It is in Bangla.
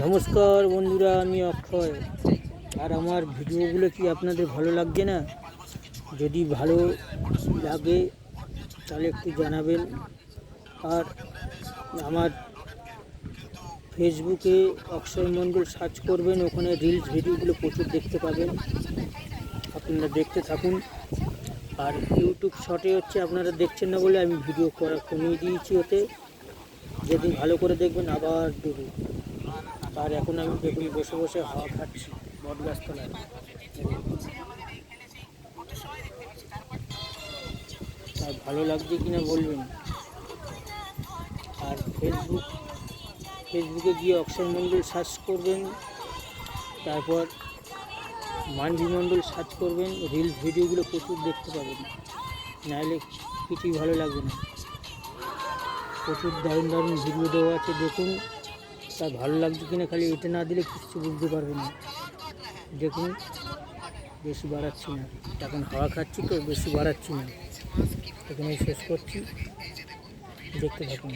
নমস্কার বন্ধুরা, আমি অক্ষয়। আর আমার ভিডিওগুলো কি আপনাদের ভালো লাগছে না? যদি ভালো লাগে তাহলে একটু জানাবেন। আর আমার ফেসবুকে অক্ষয় মণ্ডল সার্চ করবেন, ওখানে রিলস ভিডিওগুলো প্রচুর দেখতে পাবেন, আপনারা দেখতে থাকুন। আর ইউটিউব শর্টে হচ্ছে আপনারা দেখছেন না বলে আমি ভিডিও করা কমিয়ে দিয়েছি, ওতে যেদিন ভালো করে দেখবেন আবার দেবো। আর এখন আমি দেখুন বসে বসে হাওয়া খাচ্ছি বট গাছতলায়। আর ভালো লাগছে কিনা বলবেন। আর ফেসবুকে গিয়ে অক্ষয় মণ্ডল সার্চ করবেন, তারপর মানভি মণ্ডল সার্চ করবেন, রিলস ভিডিওগুলো প্রচুর দেখতে পাবেন, নাহলে কিছুই ভালো লাগবে না। প্রচুর দারুণ দারুণ ভিডিও দেওয়া আছে, দেখুন। তা ভালো লাগছে কিনা খালি এটা না দিলে কিছু বুঝতে পারবেন না। দেখুন, বেশি বাড়াচ্ছি না, এখন হাওয়া খাচ্ছি তো বেশি বাড়াচ্ছি না, এখানে শেষ করছি, দেখতে থাকুন।